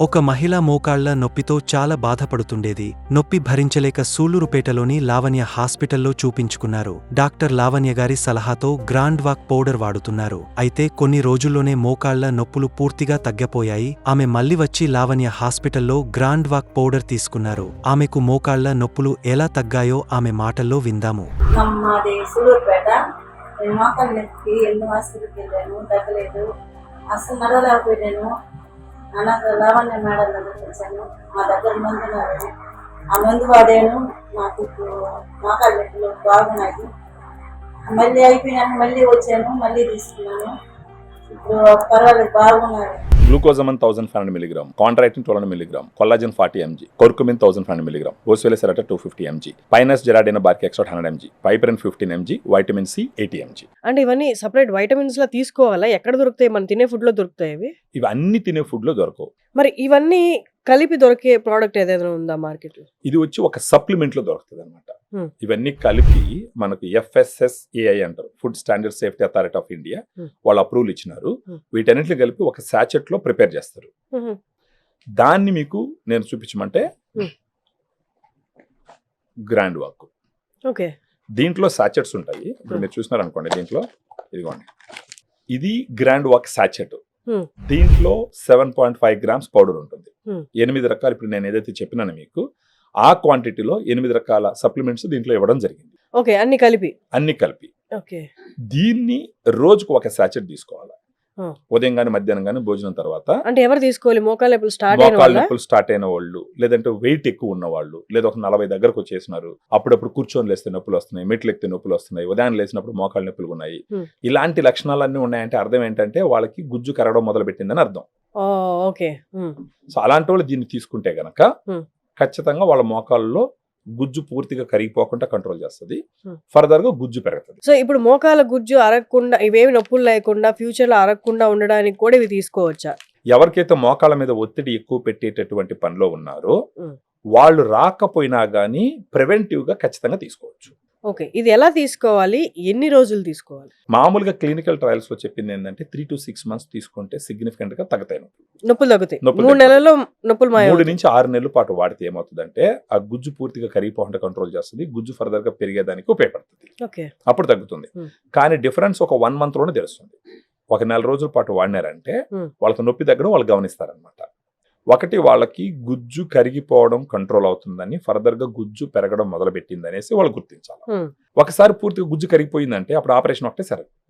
ఒక మహిళ మోకాళ్ల నొప్పితో చాలా బాధపడుతుండేది. నొప్పి భరించలేక సూళ్లూరుపేటలోని లావణ్య హాస్పిటల్లో చూపించుకున్నారు. డాక్టర్ లావణ్య గారి సలహాతో గ్రాండ్ వాక్ పౌడర్ వాడుతున్నారు. అయితే కొన్ని రోజుల్లోనే మోకాళ్ల నొప్పులు పూర్తిగా తగ్గపోయాయి. ఆమె మళ్లీ వచ్చి లావణ్య హాస్పిటల్లో గ్రాండ్ వాక్ పౌడర్ తీసుకున్నారు. ఆమెకు మోకాళ్ల నొప్పులు ఎలా తగ్గాయో ఆమె మాటల్లో విందాము. మాది సూళ్ళూరుపేట. నేను మోకాళ్ళ నొప్పికి ఎన్నో హాస్పిటల్కి వెళ్ళాను, తగ్గలేదు. అసలు నడవలేకపోయాను. నాకు లావణ్య మేడం దగ్గరికి వచ్చాను. మా దగ్గర మందు ఉన్నారు. ఆ మందు వాడాను. నాకు ఇప్పుడు మోకాళ్ళ నొప్పులు బాగున్నాయి. మళ్ళీ అయిపోయినాక మళ్ళీ వచ్చాను, మళ్ళీ తీసుకున్నాను. ఇప్పుడు పర్వాలేదు, బాగున్నారు. గ్లూకోజమన్ 1500 mg, కాంట్రాక్టిన్ 1200 mg, collagen 40 mg, curcumin 1500 mg, boswellia serrata 250 mg, pinus gerardiana బార్కి extra 100 mg, piperine 15 mg, vitamin C 80 mg. అంటే ఇవన్నీ సెపరేట్ వైటమిన్స్ లా తీసుకోవాలా? ఎక్కడ దొరుకుతాయి? మన తినే ఫుడ్ లో దొరుకుతాయి ఇవి? ఇవి అన్ని తినే ఫుడ్ లో దొరకవు. మరి ఇవన్నీ కలిపి దొరికే ప్రోడక్ట్ ఏదైనా ఉందా మార్కెట్ లో? ఇది వచ్చి ఒక సప్లిమెంట్ లో దొరుకుతుంది అనమాట. Hmm. ఇవన్నీ కలిపి మనకు FSSAI అంటారు, food standard safety authority of India. వాళ్ళు అప్రూవల్ ఇచ్చినారు. వీటన్నిటిని కలిపి ఒక సాచెట్ లో ప్రిపేర్ చేస్తారు. దాన్ని మీకు నేను చూపించమంటే గ్రాండ్ వాక్. ఓకే, దీంట్లో సాచెట్స్ ఉంటాయి. ఇప్పుడు మీరు చూసినారు అనుకోండి, దీంట్లో ఇదిగోండి, ఇది గ్రాండ్ వాక్ సాచెట్. దీంట్లో 7.5 grams పౌడర్ ఉంటుంది. 8 రకాలు, ఇప్పుడు నేను ఏదైతే చెప్పినానో మీకు ఆ క్వాంటిటీలో 8 రకాల సప్లిమెంట్స్ దీంట్లో ఇవ్వడం జరిగింది. ఓకే, అన్ని కలిపి. ఓకే, దీన్ని రోజుకు ఒక సాచెట్ తీసుకోవాలి. ఉదయం గానీ మధ్యాహ్నం గానీ భోజనం తర్వాత. అంటే ఎవరు తీసుకోవాలి? మోకాళ్ళ నొప్పులు స్టార్ట్ అయిన వాళ్ళు, లేదంటే వెయిట్ ఎక్కువ ఉన్న వాళ్ళు, లేదా ఒక 40 దగ్గరకు వచ్చేసినారు, అప్పుడప్పుడు కూర్చొని లేస్తే నొప్పులు వస్తున్నాయి, మెట్లు ఎక్కితే నొప్పులు వస్తున్నాయి, ఉదయం లేచినప్పుడు మోకాళ్ళ నొప్పులు ఉన్నాయి, ఇలాంటి లక్షణాలన్నీ ఉన్నాయంటే అర్థం ఏంటంటే వాళ్ళకి గుజ్జు కరగడం మొదలు పెట్టిందని అర్థం. ఓకే, సో అలాంటి వాళ్ళు దీన్ని తీసుకుంటే గనక ఖచ్చితంగా వాళ్ళ మోకాళ్ళలో గుజ్జు పూర్తిగా కరిగిపోకుండా కంట్రోల్ చేస్తుంది. ఫర్దర్ గా గుజ్జు పెరుగుతుంది. సో ఇప్పుడు మోకాల గుజ్జు అరగకుండా, ఇవేమి నొప్పులు లేకుండా ఫ్యూచర్ లో అరగకుండా ఉండడానికి కూడా ఇవి తీసుకోవచ్చా? ఎవరికైతే మోకాళ్ళ మీద ఒత్తిడి ఎక్కువ పెట్టేటటువంటి పనిలో ఉన్నారో వాళ్ళు రాకపోయినా గానీ ప్రివెంటివ్ గా ఖచ్చితంగా తీసుకోవచ్చు. ఓకే, ఇది ఎలా తీసుకోవాలి? ఎన్ని రోజులు తీసుకోవాలి? మామూలుగా క్లినికల్ ట్రయల్స్ లో చెప్పింది ఏంటంటే 3 to 6 months తీసుకుంటే సిగ్నిఫికెంట్ గా తగ్గుతాయి నొప్పులు తగ్గుతాయి. 3 నెలల్లో నొప్పులు 3 నుంచి 6 నెలల పాటు వాడితే ఏమవుతుందంటే ఆ గుజ్జు పూర్తిగా కరిగిపోకుండా కంట్రోల్ చేస్తుంది. గుజ్జు ఫర్దర్ గా పెరిగేదానికి ఉపయోగపడుతుంది. ఓకే, అప్పుడు తగ్గుతుంది. కానీ డిఫరెన్స్ ఒక 1 month లోనే తెలుస్తుంది. ఒక 4 రోజుల పాటు వాడినారంటే వాళ్ళకి నొప్పి తగ్గడం వాళ్ళు గమనిస్తారనమాట. ఒకటి, వాళ్ళకి గుజ్జు కరిగిపోవడం కంట్రోల్ అవుతుందని, ఫర్దర్ గా గుజ్జు పెరగడం మొదలు పెట్టింది అనేసి వాళ్ళు గుర్తించాలి. ఒకసారి పూర్తిగా గుజ్జు కరిగిపోయిందంటే అప్పుడు ఆపరేషన్ ఒకటే సరే.